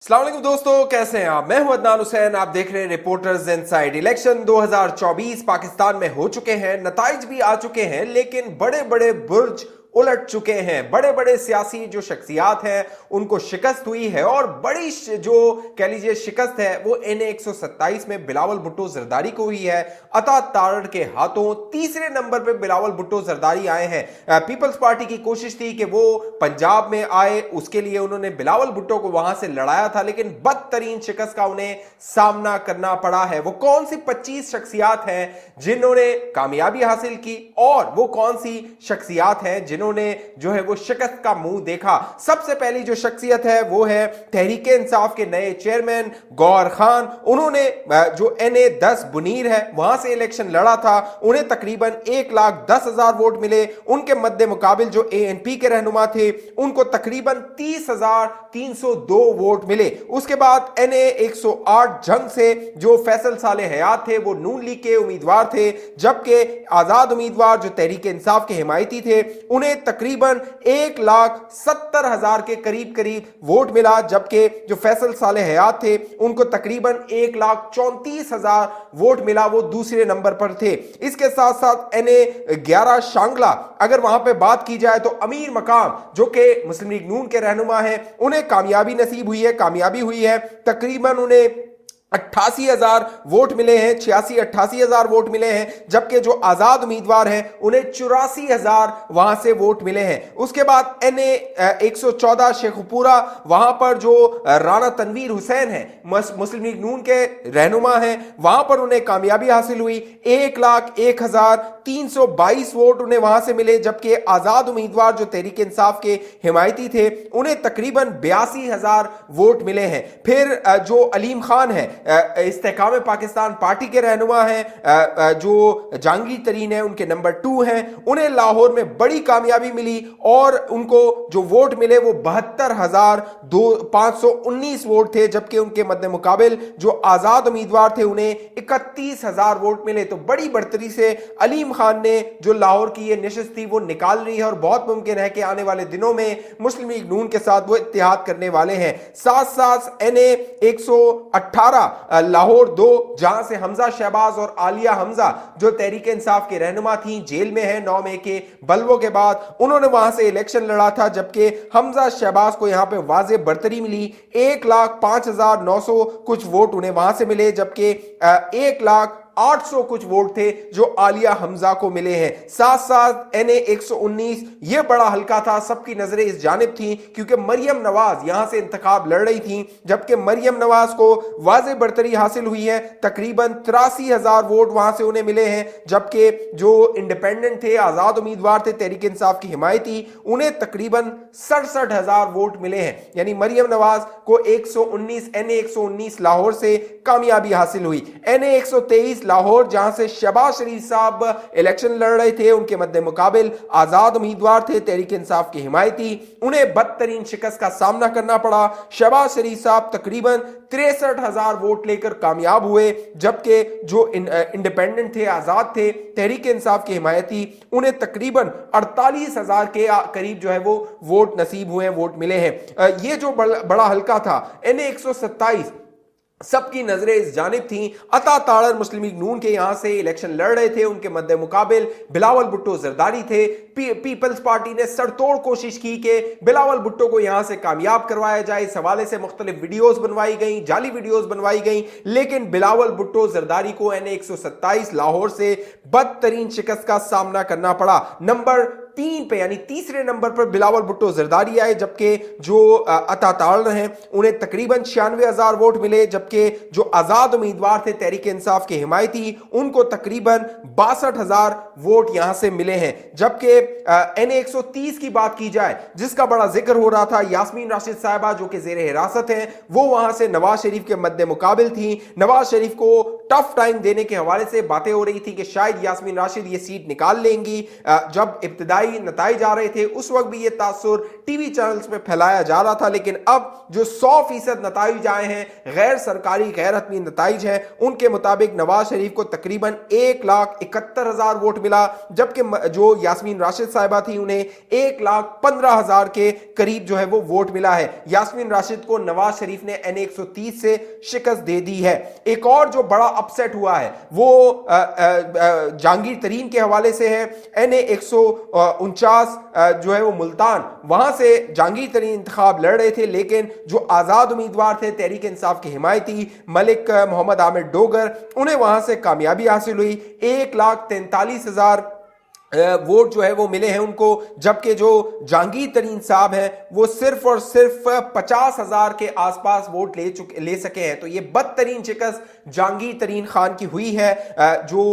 अस्सलाम वालेकुम दोस्तों, कैसे हैं आप। मैं हूं अदनान हुसैन। आप देख रहे हैं रिपोर्टर्स इनसाइड। इलेक्शन 2024 पाकिस्तान में हो चुके हैं, नताइज भी आ चुके हैं, लेकिन बड़े बड़े बुर्ज उलट चुके हैं। बड़े बड़े सियासी जो शख्सियात हैं उनको शिकस्त हुई है, और बड़ी जो कह लीजिए शिकस्त है वो NA 127 में बिलावल भुट्टो जरदारी को हुई है। अता तारड़ के हाथों तीसरे नंबर पे बिलावल भुट्टो जरदारी आए हैं। पीपल्स पार्टी की कोशिश थी कि वो पंजाब में आए, उसके लिए उन्होंने बिलावल भुट्टो को वहां से लड़ाया था, लेकिन बदतरीन शिकस्त का उन्हें सामना करना पड़ा है। वो कौन सी 25 शख्सियात हैं जिन्होंने कामयाबी हासिल की, और वो कौन सी शख्सियात हैं जिन्होंने जो है वो शिकस्त का मुंह देखा। सबसे पहली जो शख्सियत है वो है तहरीके इंसाफ के नए चेयरमैन गौहर खान। उन्होंने जो NA 10 बुनीर है वहां से इलेक्शन लड़ा था, उन्हें तकरीबन 1,10,000 वोट मिले। उनके मद्दे मुकाबिल जो ANP के रहनुमा थे उनको तकरीबन 30,302 वोट मिले। उसके बाद NA 108 जंग से जो फैसल साले हयात थे वो नून लीग के उम्मीदवार थे, जबकि आजाद उम्मीदवार जो तहरीके इंसाफ के हिमायती थे उन्हें तकरीबन 1,70,000 के करीब करीब वोट मिला, जबकि जो फैसल साले हयात थे उनको तकरीबन 1,34,000 वोट मिला। वो दूसरे नंबर पर थे। इसके साथ साथ NA 11 शांगला, अगर वहां पे बात की जाए तो अमीर मकाम जो कि मुस्लिम लीग नून के रहनुमा हैं उन्हें कामयाबी नसीब हुई है, कामयाबी हुई है। तकरीबन उन्हें 88,000 वोट मिले हैं, 88,000 वोट मिले हैं, जबकि जो आजाद उम्मीदवार हैं उन्हें 84,000 वहां से वोट मिले हैं। उसके बाद NA 114 शेखपुरा, वहां पर जो राणा तनवीर हुसैन है मुस्लिम लीग नून के रहनुमा हैं, वहां पर उन्हें कामयाबी हासिल हुई। 1,01,322 वोट उन्हें वहां से मिले, जबकि आजाद उम्मीदवार जो तहरीक इंसाफ के हिमायती थे उन्हें तकरीबन 82,000 वोट मिले हैं। फिर जो अलीम खान है इस्तेकाम पाकिस्तान पार्टी के रहनुमा हैं, जो जहांगीर तरीन है उनके नंबर 2 हैं, उन्हें लाहौर में बड़ी कामयाबी मिली और उनको जो वोट मिले वो 72,519 वोट थे, जबकि उनके मद्दे मुकाबिल जो आजाद उम्मीदवार थे उन्हें 31,000 वोट मिले। तो बड़ी बढ़तरी से अलीम खान ने जो लाहौर की ये नशिस्त थी वो निकाल रही है, और बहुत मुमकिन है कि आने वाले दिनों में मुस्लिम लीग नून के साथ वो इत्तेहाद करने वाले हैं। साथ साथ NA 118 लाहौर 2, जहां से हमजा शहबाज और आलिया हमजा जो तहरीक इंसाफ के रहनुमा थी जेल में है 9 मई के बलवों के बाद, उन्होंने वहां से इलेक्शन लड़ा था, जबकि हमजा शहबाज को यहां पे वाजे बढ़तरी मिली। 1,05,900 कुछ वोट उन्हें वहां से मिले, जबकि 1,08,000 कुछ वोट थे जो आलिया हमजा को मिले हैं। साथ साथ NA 119, यह बड़ा हल्का था, सबकी नजरें इस जानिब थी क्योंकि मरियम नवाज यहां से इंतखाब लड़ रही थी, जबकि मरियम नवाज को वाजे बढ़तरी हासिल हुई है। तकरीबन 83,000 वोट वहां से उन्हें मिले हैं, जबकि जो इंडिपेंडेंट थे, आजाद उम्मीदवार थे तहरीक इंसाफ की हिमायती, उन्हें तकरीबन 67,000 वोट मिले हैं। यानी मरियम नवाज को 119 NA 119 लाहौर से कामयाबी हासिल हुई। NA 123 लाहौर, जहां से शहबाज शरीफ साहब इलेक्शन लड़ रहे थे, उनके मद्दे मुकाबिल आजाद उम्मीदवार थे तहरीक इंसाफ की हिमायती, उन्हें बदतरीन शिकस्त का सामना करना पड़ा। शहबाज शरीफ साहब तकरीबन 63,000 वोट लेकर कामयाब हुए, जबकि जो इंडिपेंडेंट थे, आजाद थे तहरीक इंसाफ के हिमायती, उन्हें तकरीबन 48,000 के करीब जो है वो वोट नसीब हुए, वोट मिले हैं। ये जो बड़ा हल्का था NA 127, सबकी नजरें इस जानिब थी। अता तारड़ मुस्लिम लीग नून के यहां से इलेक्शन लड़ रहे थे, उनके मद्दे मुकाबिल बिलावल भुट्टो जरदारी थे। पीपल्स पार्टी ने सरतोड़ कोशिश की कि बिलावल भुट्टो को यहां से कामयाब करवाया जाए। इस हवाले से मुख्तलिफ वीडियोस बनवाई गई, जाली वीडियोस बनवाई गई, लेकिन बिलावल भुट्टो जरदारी को NA 127 लाहौर से बदतरीन शिकस्त का सामना करना पड़ा। नंबर 3 पे यानी तीसरे नंबर पर बिलावल भुट्टो जरदारी आए, जबकि जो अता तारड़ हैं उन्हें तकरीबन 96,000 वोट मिले, जबकि जो आजाद उम्मीदवार थे तहरीक इंसाफ के हिमायती, उनको तकरीबन 62,000 वोट यहां से मिले हैं। जबकि NA 130 की बात की जाए, जिसका बड़ा जिक्र हो रहा था, यास्मीन राशिद साहिबा जो कि जेर हिरासत हैं, वो वहां से नवाज शरीफ के मद्दे मुकाबिल थी। नवाज शरीफ को टफ टाइम देने के हवाले से बातें हो रही थी कि शायद यास्मीन राशिद ये सीट निकाल लेंगी। जब इब्तिदाई नताइज आ रहे थे उस वक्त भी ये तासुर टीवी चैनल्स पे फैलाया जा रहा था, लेकिन अब जो 100% नताइज आए हैं, गैर सरकारी गैर हतमी नताइज हैं, उनके मुताबिक नवाज शरीफ को तकरीबन 1,71,000 वोट मिला, जबकि जो यास्मीन राशिद साहिबा थी उन्हें 1,15,000 के करीब जो है वो वोट मिला है। यास्मीन राशिद को नवाज शरीफ ने NA 130 से शिकस्त दे दी है। एक और जो बड़ा अपसेट हुआ है वो जहांगीर तरीन के हवाले से है। NA 149 जो है वो मुल्तान, वहां से जहांगीर तरीन इंतखाब लड़ रहे थे, लेकिन जो आजाद उम्मीदवार थे तहरीक इंसाफ के हिमायती मलिक मोहम्मद आमिर डोगर, उन्हें वहां से कामयाबी हासिल हुई। 1,43,000 वोट जो है वो मिले हैं उनको, जबकि जो जहांगीर तरीन साहब हैं वो सिर्फ और सिर्फ 50,000 के आसपास वोट ले सके हैं। तो ये बदतरीन शिकस्त जहांगीर तरीन खान की हुई है। जो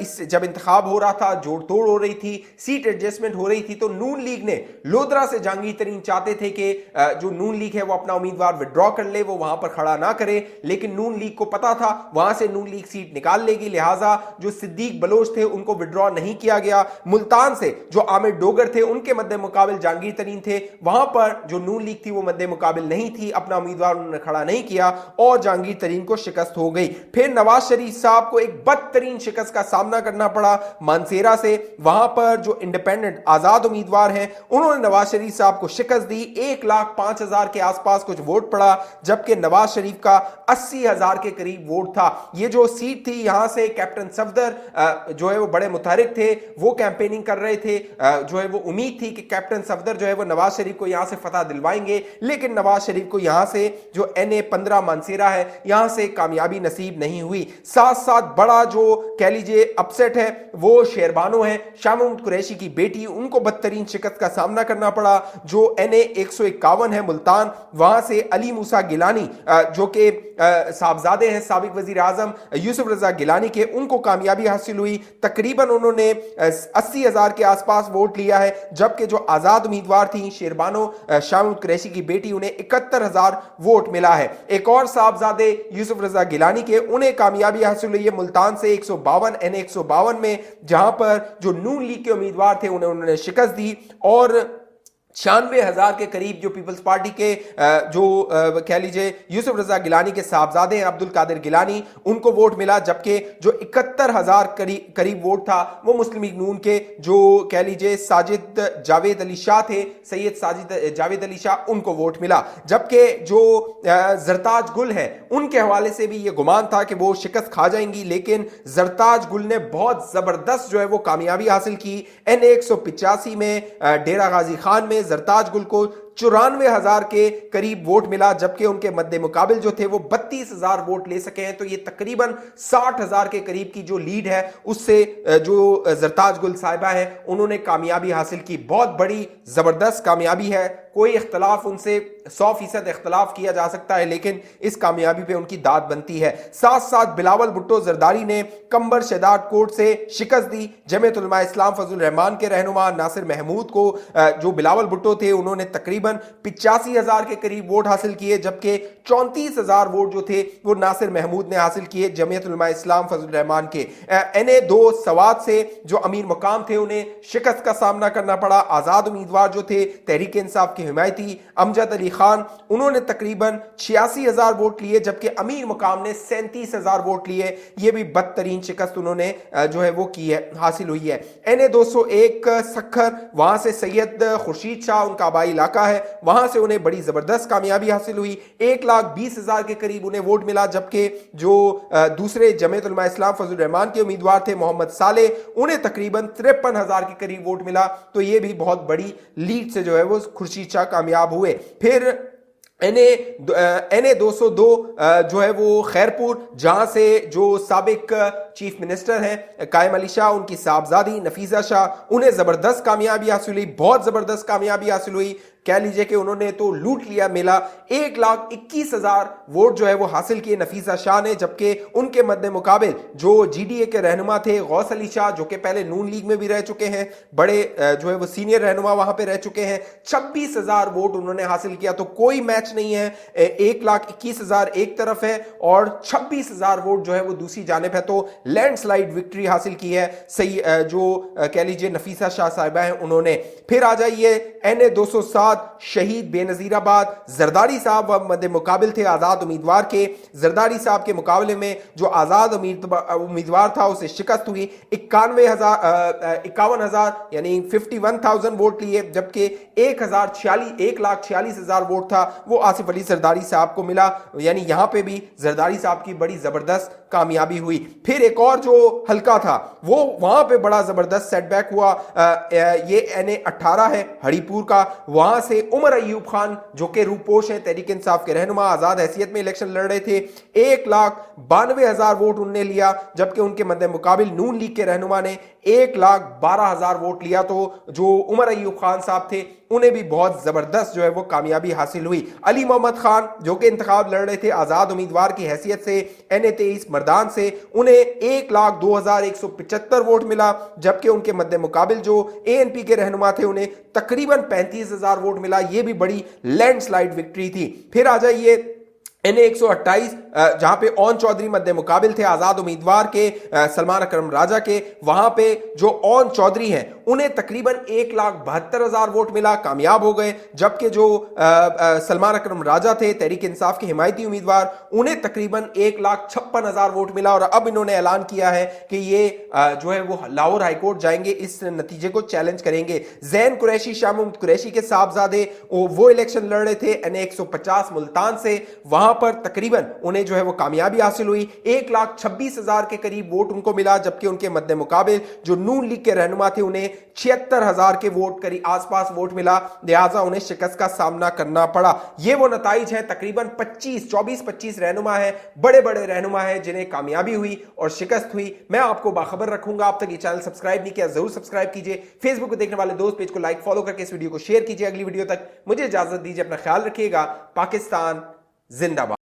इस जब इंतखाब हो रहा था, जोड़ तोड़ हो रही थी, सीट एडजस्टमेंट हो रही थी, तो नून लीग ने लोधरा से जहांगीर तरीन चाहते थे कि जो नून लीग है वो अपना उम्मीदवार विड्रॉ कर ले, वो वहां पर खड़ा ना करे, लेकिन नून लीग को पता था वहां से नून लीग सीट निकाल लेगी, लिहाजा जो सिद्दीक बलोच थे उनको विड्रॉ नहीं किया गया। मुल्तान से जो आमिर डोगर थे उनके मद्दे मुकाबिल जहांगीर तरीन थे, वहां पर जो नून लीग थी वो मद्दे मुकाबिल नहीं थी, अपना उम्मीदवार उन्होंने खड़ा नहीं किया और जहांगीर तरीन को शिकस्त हो गई। फिर नवाज शरीफ साहब को एक बदतरीन शिकस्त का सामना करना पड़ा मानसेरा से। वहां पर जो इंडिपेंडेंट आजाद उम्मीदवार हैं उन्होंने नवाज शरीफ साहब को शिकस्त दी। 1,05,000 के आसपास कुछ वोट पड़ा, जबकि नवाज शरीफ का 80,000 के करीब वोट था। ये जो सीट थी यहां से कैप्टन सफदर जो है वो बड़े मुतहरिक थे, वो कैंपेनिंग कर रहे थे। जो है वो उम्मीद थी कि कैप्टन सफदर जो है वो नवाज शरीफ को यहां से फतह दिलवाएंगे, लेकिन नवाज शरीफ को यहां से जो NA 15 मानसेरा है यहां से कामयाबी नसीब नहीं हुई। साथ साथ बड़ा जो कह लीजिए अपसेट है वो शेरबानो है, शाह महमूद कुरैशी की बेटी, उनको बदतरीन शिकस्त का सामना करना पड़ा। जो NA 151 है मुल्तान, वहां से अली मूसा गिलानी जो कि साहबजादे हैं साबिक वजीर आजम यूसुफ रजा गिलानी के, उनको कामयाबी हासिल हुई। तकरीबन उन्होंने 80,000 के आसपास वोट लिया है, जबकि जो आजाद उम्मीदवार थी शेरबानो शाह महमूद कुरैशी की बेटी, उन्हें 71,000 वोट मिला है। एक और साहबजादे यूसुफ रजा गिलानी के, उन्हें कामयाबी हासिल हुई है मुल्तान से 152 NA 152 में, जहां पर जो नून लीग के उम्मीदवार थे उन्होंने शिकस्त दी और 96,000 के करीब जो पीपल्स पार्टी के जो कह लीजिए यूसुफ रजा गिलानी के साहबजादे हैं अब्दुल कादिर गिलानी, उनको वोट मिला, जबकि जो 71,000 करीब वोट था वो मुस्लिम लीग नून के जो कह लीजिए साजिद जावेद अली शाह थे, सैयद साजिद जावेद अली शाह, उनको वोट मिला। जबकि जो जरताज गुल है उनके हवाले से भी ये गुमान था कि वो शिकस्त खा जाएंगी, लेकिन जरताज गुल ने बहुत जबरदस्त जो है वो कामयाबी हासिल की। NA 185 में डेरा गाजी खान में जरताज गुल को 94,000 के करीब वोट मिला, जबकि उनके मद्दे मुकाबिल जो थे वो 32,000 वोट ले सके हैं। तो ये तकरीबन 60,000 के करीब की जो लीड है उससे जो जरताज गुल साहिबा है उन्होंने कामयाबी हासिल की। बहुत बड़ी जबरदस्त कामयाबी है, कोई इख्तलाफ उनसे 100% इख्तलाफ किया जा सकता है, लेकिन इस कामयाबी पे उनकी दाद बनती है। साथ साथ बिलावल भुट्टो जरदारी ने कंबर शहदाद कोर्ट से शिकस्त दी। जमीयत उलमा इस्लाम फजल रहमान के रहनुमा नासिर महमूद को, जो बिलावल भुट्टो थे, उन्होंने तकरीबन 85,000 के करीब वोट हासिल किए, जबकि 34,000 वोट जो थे वो नासिर महमूद ने हासिल किए जमीयत उलमा इस्लाम फजल रहमान के। NA 2 सवात से जो अमीर मकाम थे उन्हें शिकस्त का सामना करना पड़ा। आजाद उम्मीदवार जो थे तहरीक इंसाफ के हिमायती अमजद अली खान, उन्होंने तकरीबन 86,000 वोट लिए, जबकि अमीर मकाम ने 37,000 वोट लिए। ये भी बदतरीन शिकस्त उन्होंने जो है वो की है, हासिल हुई है। NA 201 सखर, वहां से सैयद खुर्शीद शाह उनका आबाई इलाका है, वहां से उन्हें बड़ी जबरदस्त कामयाबी हासिल हुई। 1,20,000 के करीब उन्हें वोट मिला, जबकि जो दूसरे जमीयत उलमा इस्लाम फजल रहमान के उम्मीदवार थे मोहम्मद साले, उन्हें तकरीबन 53,000 के करीब वोट मिला। तो ये भी बहुत बड़ी लीड से जो है वो खुर्शीद शाह कामयाब हुए। फिर NA 202 जो है वो खैरपुर, जहां से जो साबिक चीफ मिनिस्टर हैं कायम अली शाह, उनकी साहबजादी नफीसा शाह, उन्हें जबरदस्त कामयाबी हासिल हुई, बहुत जबरदस्त कामयाबी हासिल हुई। कह लीजिए कि उन्होंने तो लूट लिया मेला। 1,21,000 वोट जो है वो हासिल किए नफीसा शाह ने, जबकि उनके मद्दे मुकाबिल जो GDA के रहनुमा थे गौस अली शाह, जो कि पहले नून लीग में भी रह चुके हैं, बड़े जो है वो सीनियर रहनुमा वहां पे रह चुके हैं, 26,000 वोट उन्होंने हासिल किया। तो कोई मैच नहीं है, 1,21,000 एक तरफ है और 26,000 वोट जो है वो दूसरी जानिब है। तो लैंडस्लाइड विक्ट्री हासिल की है। सही जो कह लीजिए नफीसा शाह साहिबा हैं उन्होंने। फिर आ जाइए NA 207 शहीद बेनजीराबाद, जरदारी साहब मद्दे मुकाबिल थे आजाद उम्मीदवार के। जरदारी साहब के मुकाबले में जो आजाद उम्मीदवार था उसे शिकस्त हुई। 51,000 यानी 51,000 वोट लिए, जबकि 1,46,000 वोट था वो आसिफ अली जरदारी साहब को मिला। यानी यहां पे भी जरदारी साहब की बड़ी जबरदस्त कामयाबी हुई। फिर एक और जो हल्का था वो वहां पे बड़ा जबरदस्त सेटबैक हुआ। ये NA 18 है हरिपुर का। वहां से उमर अयूब खान जो कि रूपोश है, तहरीक इंसाफ के रहनुमा, आजाद हैसियत में इलेक्शन लड़ रहे थे। 1,92,000 वोट उनने लिया, जबकि उनके मद्दे मुकाबिल नून लीग के रहनुमा ने 1,12,000 वोट लिया। तो जो उमर अयूब खान साहब थे उन्हें भी बहुत जबरदस्त जो है वो कामयाबी हासिल हुई। अली मोहम्मद खान जो कि इंतखाब लड़ रहे थे आजाद उम्मीदवार की हैसियत से NA 23 मर्दान से, उन्हें 1,02,175 वोट मिला, जबकि उनके मद्दे मुकाबिल जो ANP के रहनुमा थे उन्हें तकरीबन 35,000 वोट मिला। यह भी बड़ी लैंडस्लाइड विक्ट्री थी। फिर आ जाइए NA 128 जहां पे ओन चौधरी मद्दे मुकाबिल थे आजाद उम्मीदवार के सलमान अकरम राजा के। वहां पे जो ओन चौधरी हैं उन्हें तकरीबन 1,72,000 वोट मिला, कामयाब हो गए। जबकि जो सलमान अकरम राजा थे तहरीक इंसाफ के हिमायती उम्मीदवार, उन्हें तकरीबन 1,56,000 वोट मिला। और अब इन्होंने ऐलान किया है कि ये जो है वो लाहौर हाईकोर्ट जाएंगे, इस नतीजे को चैलेंज करेंगे। जैन कुरैशी, शाह महमूद कुरैशी के साहबजादे वो इलेक्शन लड़ रहे थे NA 150 मुल्तान से। वहां पर तकरीबन उन्हें जो है वो कामयाबी हासिल हुई। 1,26,000 के करीब वोट उनको मिला, जबकि उनके मद्दे मुकाबिल जो नून लीग के रहनुमा थे उन्हें 76,000 के वोट करीब आसपास वोट मिला, लिहाजा उन्हें शिकस्त का सामना करना पड़ा। ये वो नताइज है। तकरीबन 24-25 रहनुमा है, बड़े बड़े रहनुमा है जिन्हें कामयाबी हुई और शिकस्त हुई। मैं आपको बाखबर रखूंगा। आप तक ये चैनल सब्सक्राइब नहीं किया जरूर सब्सक्राइब कीजिए। फेसबुक को देखने वाले दोस्त पेज को लाइक फॉलो करके इस वीडियो को शेयर कीजिए। अगली वीडियो तक मुझे इजाजत दीजिए, अपना ख्याल रखिएगा। पाकिस्तान जिंदाबाद।